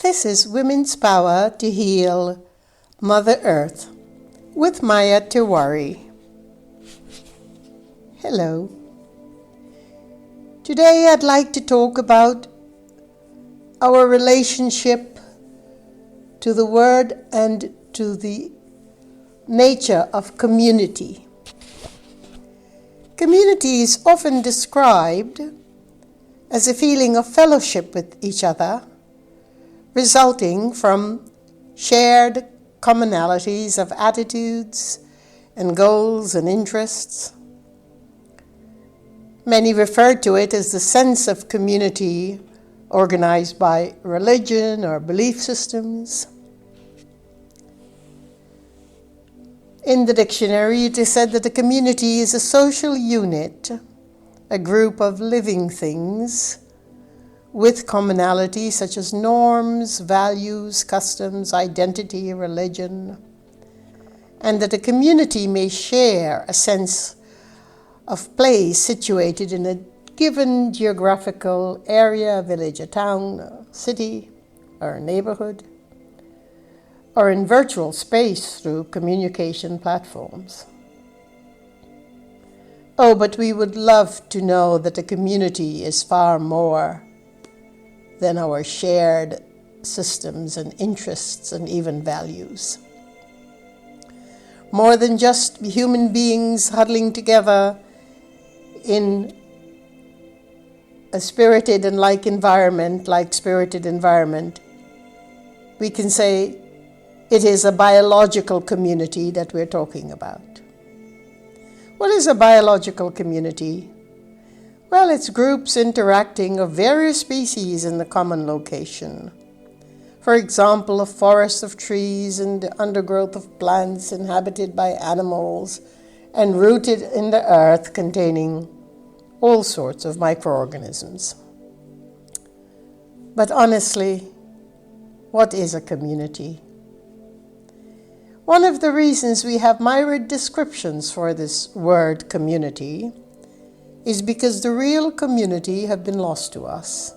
This is Women's Power to Heal Mother Earth with Maya Tiwari. Hello. Today I'd like to talk about our relationship to the word and to the nature of community. Community is often described as a feeling of fellowship with each other, resulting from shared commonalities of attitudes and goals and interests. Many refer to it as the sense of community organized by religion or belief systems. In the dictionary, it is said that a community is a social unit, a group of living things with commonality such as norms, values, customs, identity, religion, and that a community may share a sense of place situated in a given geographical area, village, a town, a city, or a neighborhood, or in virtual space through communication platforms. Oh, but we would love to know that a community is far more than our shared systems and interests and even values. More than just human beings huddling together in a spirited and like-spirited environment, we can say it is a biological community that we're talking about. What is a biological community? Well, it's groups interacting of various species in the common location. For example, a forest of trees and the undergrowth of plants inhabited by animals and rooted in the earth containing all sorts of microorganisms. But honestly, what is a community? One of the reasons we have myriad descriptions for this word community is because the real community have been lost to us.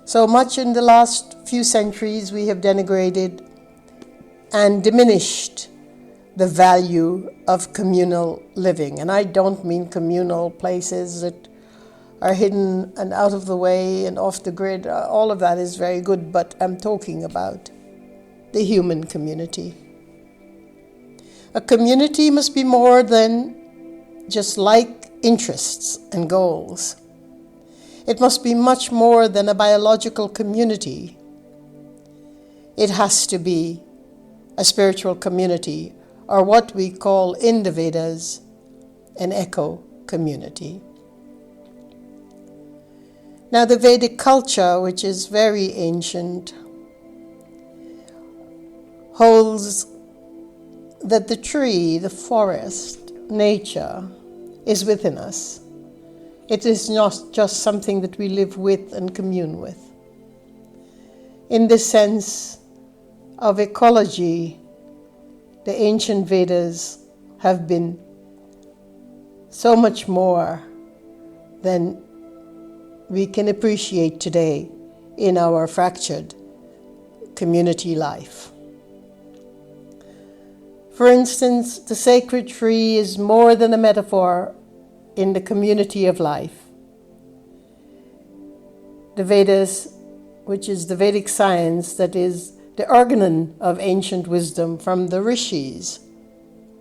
So much in the last few centuries we have denigrated and diminished the value of communal living. And I don't mean communal places that are hidden and out of the way and off the grid. All of that is very good, but I'm talking about the human community. A community must be more than just like interests and goals. It must be much more than a biological community. It has to be a spiritual community, or what we call in the Vedas an eco community. Now, the Vedic culture, which is very ancient, holds that the tree, the forest, nature is within us. It is not just something that we live with and commune with. In this sense of ecology, the ancient Vedas have been so much more than we can appreciate today in our fractured community life. For instance, the sacred tree is more than a metaphor in the community of life. The Vedas, which is the Vedic science that is the organon of ancient wisdom from the rishis,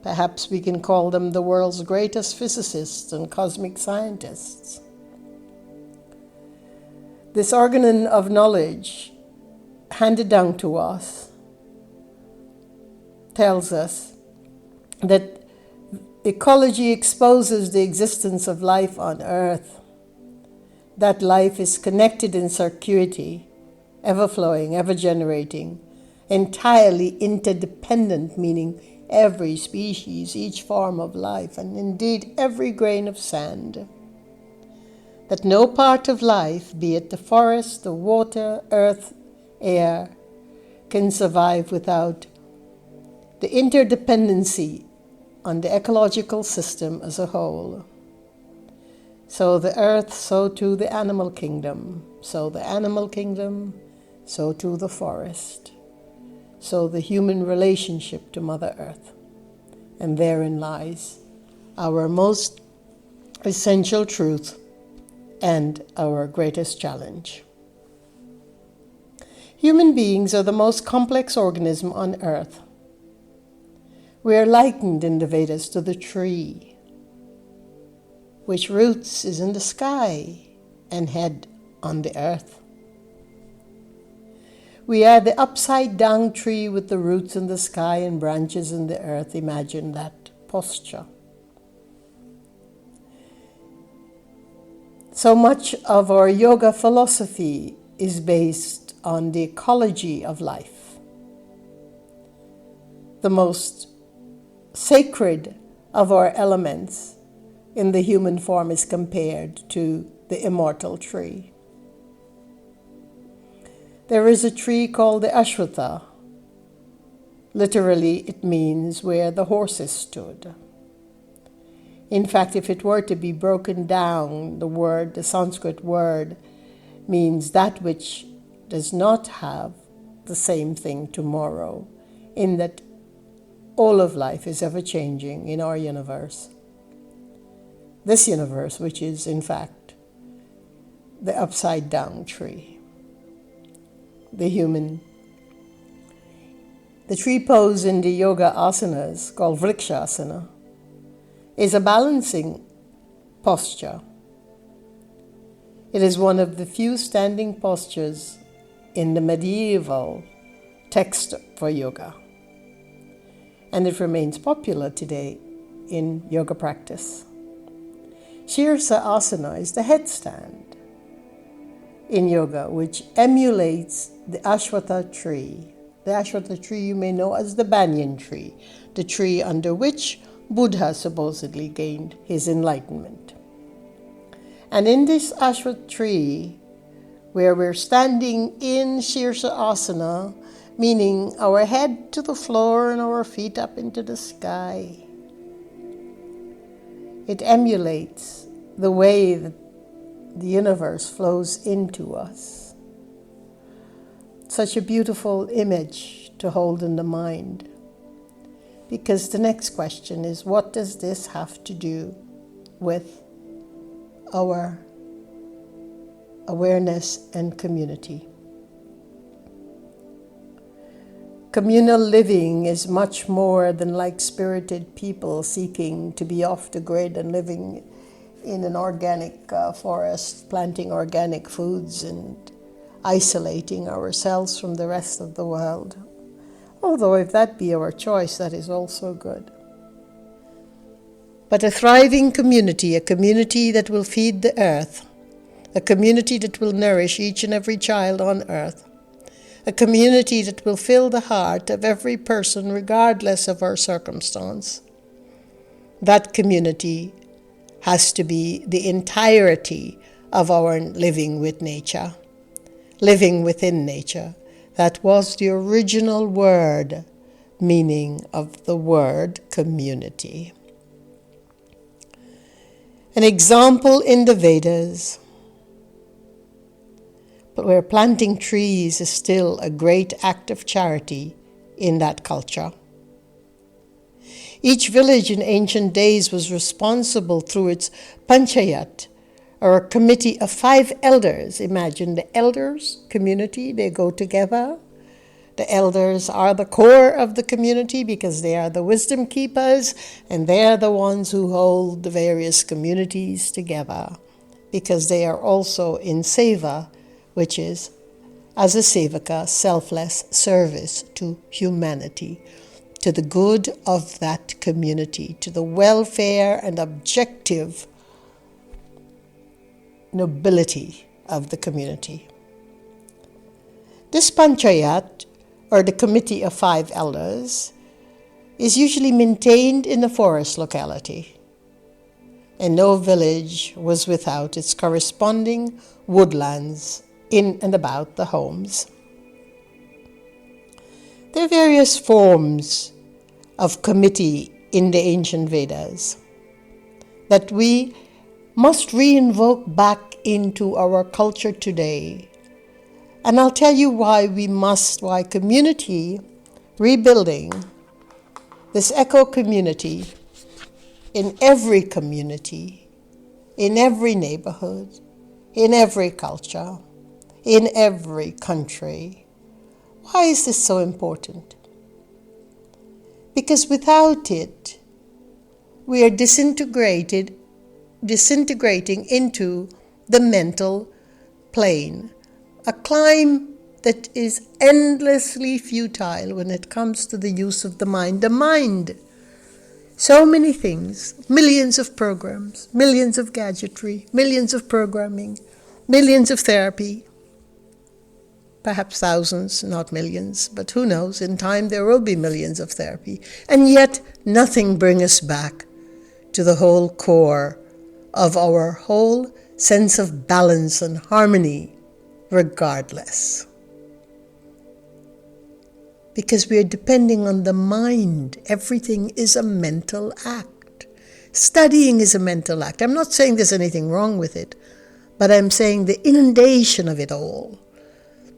perhaps we can call them the world's greatest physicists and cosmic scientists. This organon of knowledge handed down to us tells us that ecology exposes the existence of life on Earth. That life is connected in circuity, ever-flowing, ever-generating, entirely interdependent, meaning every species, each form of life, and indeed every grain of sand. That no part of life, be it the forest, the water, earth, air, can survive without the interdependency on the ecological system as a whole. So the earth, so too the animal kingdom. So the animal kingdom, so too the forest, so the human relationship to Mother Earth. And therein lies our most essential truth and our greatest challenge. Human beings are the most complex organism on earth. We are likened in the Vedas to the tree, which roots is in the sky and head on the earth. We are the upside down tree with the roots in the sky and branches in the earth. Imagine that posture. So much of our yoga philosophy is based on the ecology of life. The most sacred of our elements in the human form is compared to the immortal tree. There is a tree called the Ashwatha. Literally, it means where the horses stood. In fact, if it were to be broken down, the Sanskrit word means that which does not have the same thing tomorrow, in that all of life is ever changing in our universe. This universe, which is in fact the upside down tree. The tree pose in the yoga asanas, called vrikshasana, is a balancing posture. It is one of the few standing postures in the medieval text for yoga, and it remains popular today in yoga practice. Shirsa asana is the headstand in yoga, which emulates the Ashwatha tree. The Ashwatha tree you may know as the banyan tree, the tree under which Buddha supposedly gained his enlightenment. And in this Ashwatha tree, where we're standing in Shirsa asana, meaning our head to the floor and our feet up into the sky, it emulates the way that the universe flows into us. Such a beautiful image to hold in the mind. Because the next question is, what does this have to do with our awareness and community? Communal living is much more than like-spirited people seeking to be off the grid and living in an organic forest, planting organic foods and isolating ourselves from the rest of the world. Although if that be our choice, that is also good. But a thriving community, a community that will feed the earth, a community that will nourish each and every child on earth, a community that will fill the heart of every person regardless of our circumstance. That community has to be the entirety of our living with nature, living within nature. That was the original word meaning of the word community. An example in the Vedas, but where planting trees is still a great act of charity in that culture. Each village in ancient days was responsible through its Panchayat, or a committee of 5 elders. Imagine the elders, community, they go together. The elders are the core of the community because they are the wisdom keepers, and they are the ones who hold the various communities together because they are also in seva, which is, as a sevaka, selfless service to humanity, to the good of that community, to the welfare and objective nobility of the community. This Panchayat, or the committee of 5 elders, is usually maintained in the forest locality, and no village was without its corresponding woodlands in and about the homes. There are various forms of committee in the ancient Vedas that we must reinvoke back into our culture today, And I'll tell you why community rebuilding, this eco community, in every community, in every neighborhood, in every culture, in every country. Why is this so important? Because without it, we are disintegrating into the mental plane, a climb that is endlessly futile when it comes to the use of the mind. The mind, so many things, millions of programs, millions of gadgetry, millions of programming, millions of therapy, perhaps thousands, not millions, but who knows, in time there will be millions of therapy. And yet nothing brings us back to the whole core of our whole sense of balance and harmony, regardless. Because we are depending on the mind. Everything is a mental act. Studying is a mental act. I'm not saying there's anything wrong with it, but I'm saying the inundation of it all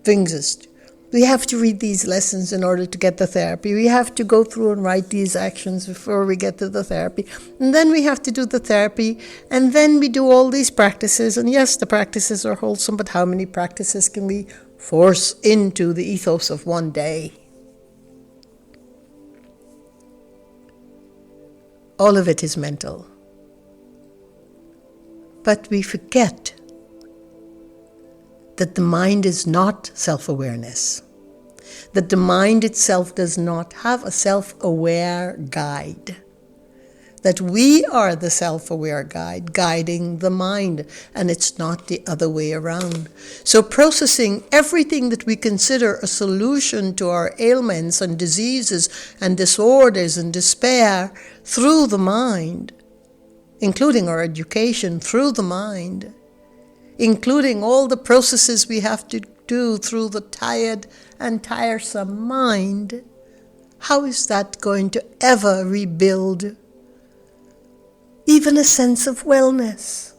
brings us to, we have to read these lessons in order to get the therapy. We have to go through and write these actions before we get to the therapy. And then we have to do the therapy. And then we do all these practices. And yes, the practices are wholesome, but how many practices can we force into the ethos of one day? All of it is mental. But we forget that the mind is not self-awareness, that the mind itself does not have a self-aware guide, that we are the self-aware guide guiding the mind, and it's not the other way around. So processing everything that we consider a solution to our ailments and diseases and disorders and despair through the mind, including our education through the mind, including all the processes we have to do through the tired and tiresome mind, how is that going to ever rebuild even a sense of wellness?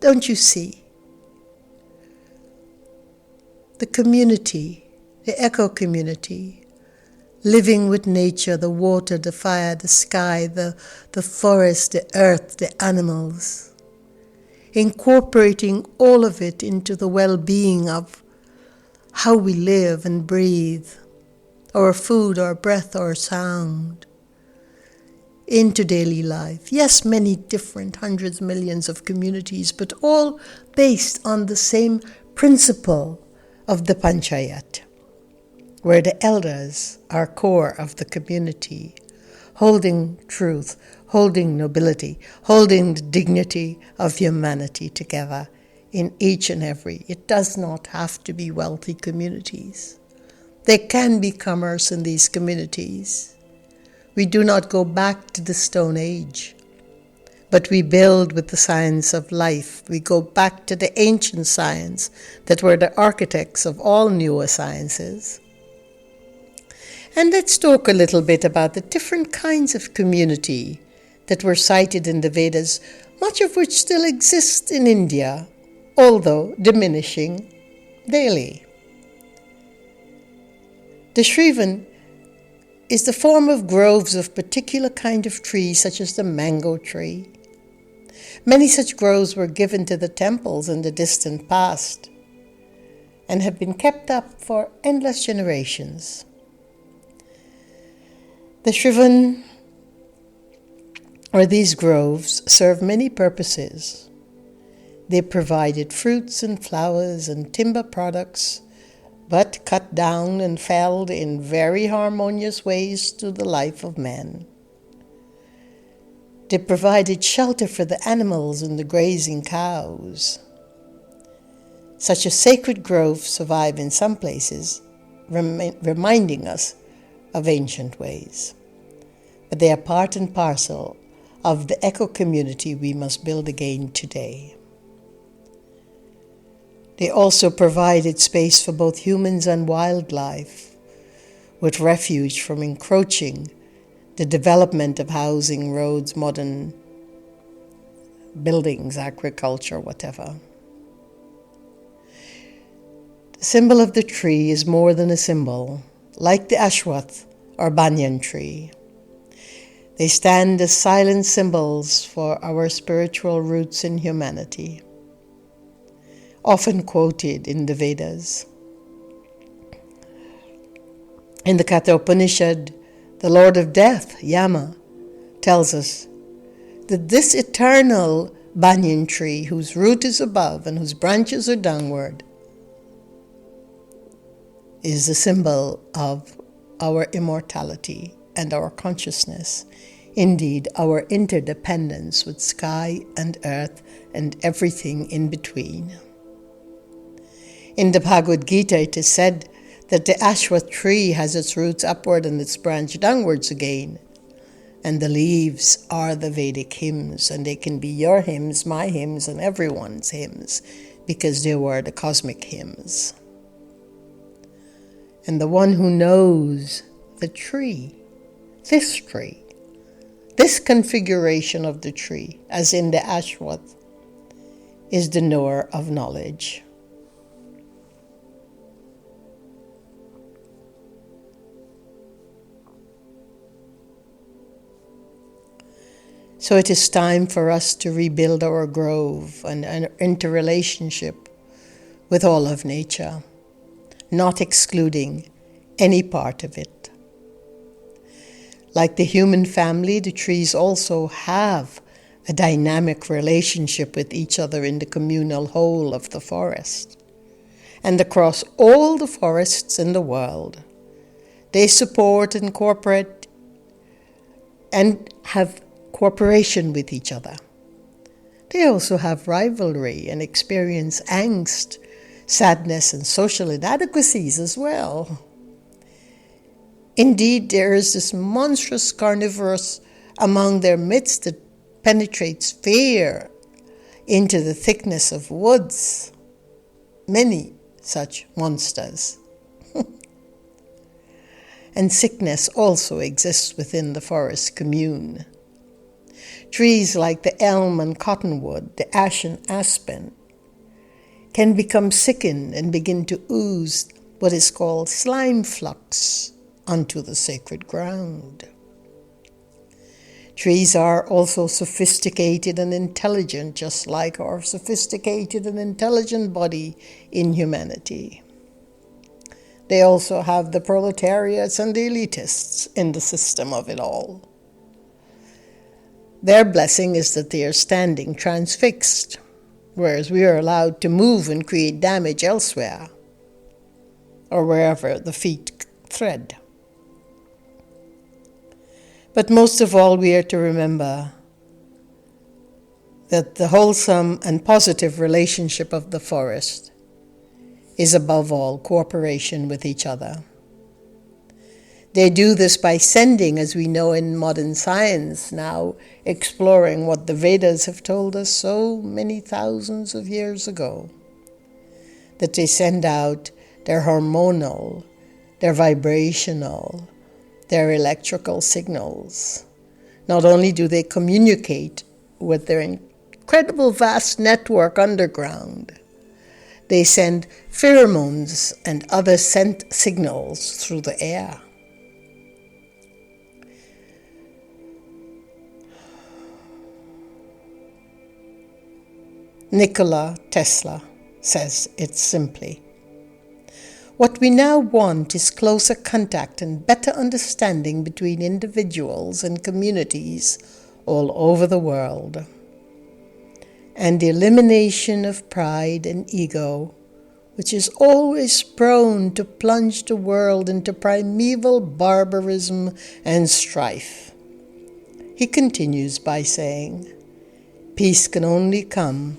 Don't you see? The community, the eco-community, living with nature, the water, the fire, the sky, the forest, the earth, the animals, incorporating all of it into the well-being of how we live and breathe, our food, our breath, our sound, into daily life. Yes, many different hundreds, millions of communities, but all based on the same principle of the Panchayat, where the elders are core of the community, holding truth, holding nobility, holding the dignity of humanity together in each and every. It does not have to be wealthy communities. There can be commerce in these communities. We do not go back to the Stone Age, but we build with the science of life. We go back to the ancient science that were the architects of all newer sciences. And let's talk a little bit about the different kinds of community that were cited in the Vedas, much of which still exists in India, although diminishing daily. The Shrivan is the form of groves of particular kind of trees, such as the mango tree. Many such groves were given to the temples in the distant past and have been kept up for endless generations. The Shrivan, or these groves, serve many purposes. They provided fruits and flowers and timber products, but cut down and felled in very harmonious ways to the life of man. They provided shelter for the animals and the grazing cows. Such a sacred grove survive in some places, reminding us of ancient ways. But they are part and parcel of the eco-community we must build again today. They also provided space for both humans and wildlife, with refuge from encroaching, the development of housing, roads, modern buildings, agriculture, whatever. symbol of the tree is more than a symbol, like the ashwath or banyan tree. They stand as silent symbols for our spiritual roots in humanity, often quoted in the Vedas. In the Katha Upanishad, the Lord of Death, Yama, tells us that this eternal banyan tree, whose root is above and whose branches are downward, is a symbol of our immortality and our consciousness, indeed our interdependence with sky and earth and everything in between. In the Bhagavad Gita, it is said that the ashwath tree has its roots upward and its branch downwards again, and the leaves are the Vedic hymns, and they can be your hymns, my hymns, and everyone's hymns, because they were the cosmic hymns. And the one who knows the tree, this configuration of the tree, as in the ashwath, is the knower of knowledge. So it is time for us to rebuild our grove and an interrelationship with all of nature, not excluding any part of it. Like the human family, the trees also have a dynamic relationship with each other in the communal whole of the forest. And across all the forests in the world, they support and cooperate and have cooperation with each other. They also have rivalry and experience angst, sadness, and social inadequacies as well. Indeed, there is this monstrous carnivorous among their midst that penetrates fear into the thickness of woods. Many such monsters. And sickness also exists within the forest commune. Trees like the elm and cottonwood, the ash and aspen, can become sickened and begin to ooze what is called slime flux onto the sacred ground. Trees are also sophisticated and intelligent, just like our sophisticated and intelligent body in humanity. They also have the proletariats and the elitists in the system of it all. Their blessing is that they are standing transfixed, whereas we are allowed to move and create damage elsewhere, or wherever the feet tread. But most of all, we are to remember that the wholesome and positive relationship of the forest is above all cooperation with each other. They do this by sending, as we know in modern science now, exploring what the Vedas have told us so many thousands of years ago, that they send out their hormonal, their vibrational, their electrical signals. Not only do they communicate with their incredible vast network underground, they send pheromones and other scent signals through the air. Nikola Tesla says it simply. What we now want is closer contact and better understanding between individuals and communities all over the world, and the elimination of pride and ego, which is always prone to plunge the world into primeval barbarism and strife. He continues by saying, peace can only come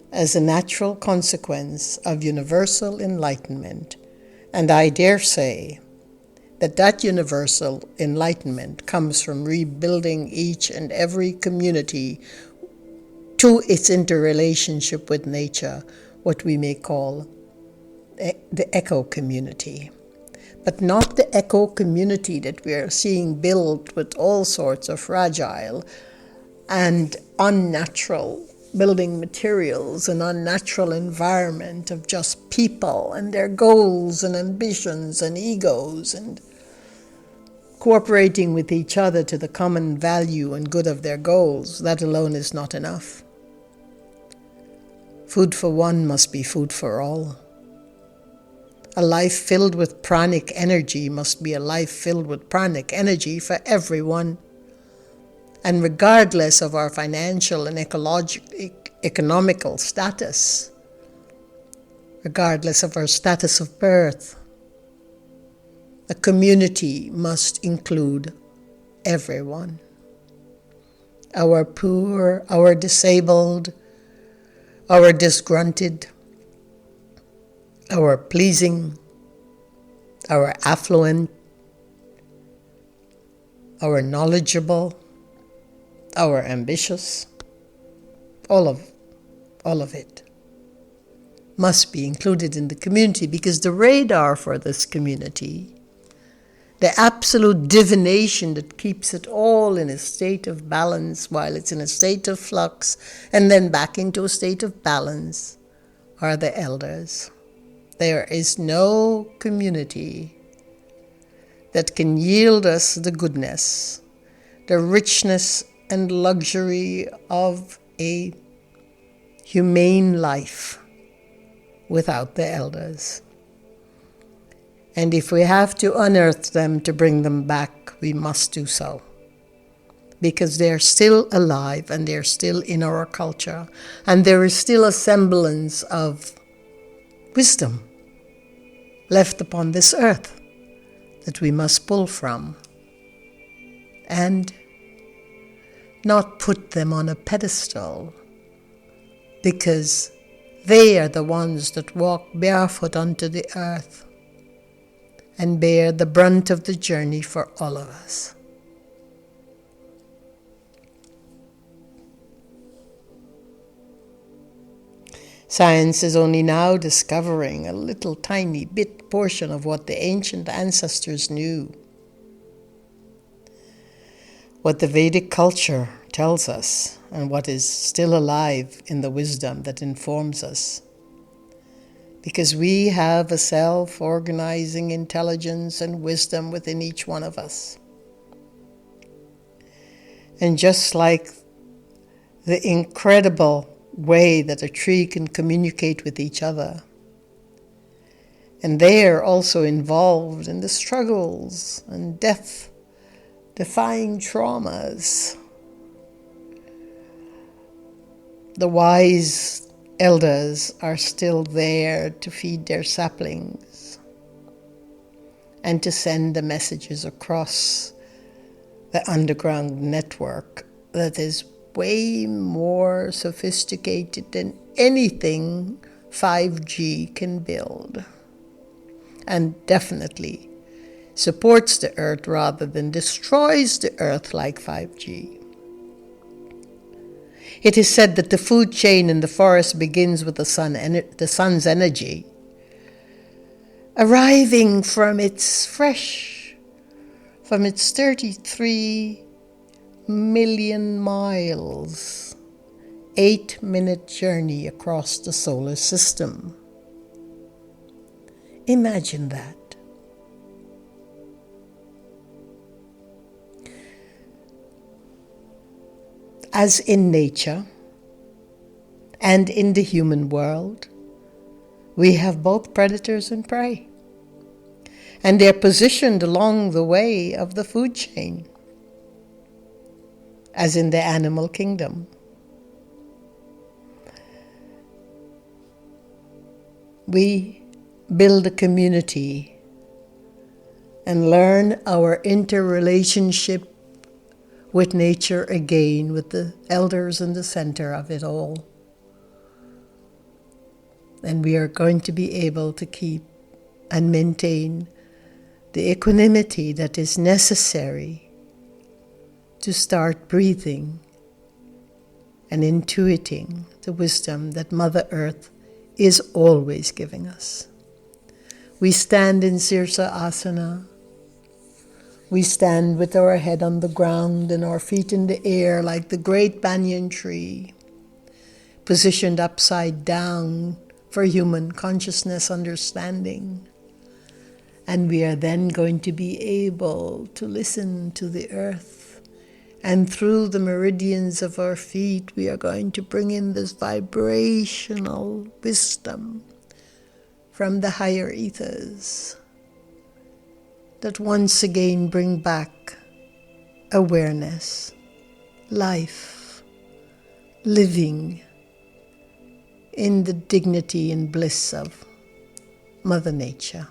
as a natural consequence of universal enlightenment, and I dare say that universal enlightenment comes from rebuilding each and every community to its interrelationship with nature, what we may call the eco community. But not the eco community that we are seeing built with all sorts of fragile and unnatural building materials, an unnatural environment of just people and their goals and ambitions and egos and cooperating with each other to the common value and good of their goals, that alone is not enough. Food for one must be food for all. A life filled with pranic energy must be a life filled with pranic energy for everyone. And regardless of our financial and economical status, regardless of our status of birth, the community must include everyone. Our poor, our disabled, our disgruntled, our pleasing, our affluent, our knowledgeable, our ambitious, all of it must be included in the community, because the radar for this community, the absolute divination that keeps it all in a state of balance while it's in a state of flux and then back into a state of balance, are the elders. There is no community that can yield us the goodness, the richness and luxury of a humane life without the elders. And if we have to unearth them to bring them back, we must do so. Because they're still alive and they're still in our culture. And there is still a semblance of wisdom left upon this earth that we must pull from. And not put them on a pedestal, because they are the ones that walk barefoot onto the earth and bear the brunt of the journey for all of us. Science is only now discovering a little tiny bit portion of what the ancient ancestors knew. What the Vedic culture tells us, and what is still alive in the wisdom that informs us. Because we have a self-organizing intelligence and wisdom within each one of us. And just like the incredible way that a tree can communicate with each other, and they are also involved in the struggles and death-defying traumas. The wise elders are still there to feed their saplings and to send the messages across the underground network that is way more sophisticated than anything 5G can build, and definitely supports the earth rather than destroys the earth like 5G. It is said that the food chain in the forest begins with the sun's energy, arriving from its 33 million miles, 8-minute journey across the solar system. Imagine that. As in nature and in the human world, we have both predators and prey, and they're positioned along the way of the food chain, as in the animal kingdom. We build a community and learn our interrelationship with nature again, with the elders in the center of it all. And we are going to be able to keep and maintain the equanimity that is necessary to start breathing and intuiting the wisdom that Mother Earth is always giving us. We stand in Sirsa Asana. We stand with our head on the ground and our feet in the air like the great banyan tree. positioned upside down for human consciousness understanding. And we are then going to be able to listen to the earth. And through the meridians of our feet, we are going to bring in this vibrational wisdom from the higher ethers that once again bring back awareness, life, living in the dignity and bliss of Mother Nature.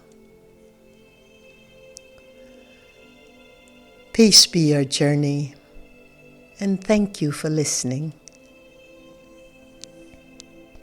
Peace be your journey, and thank you for listening.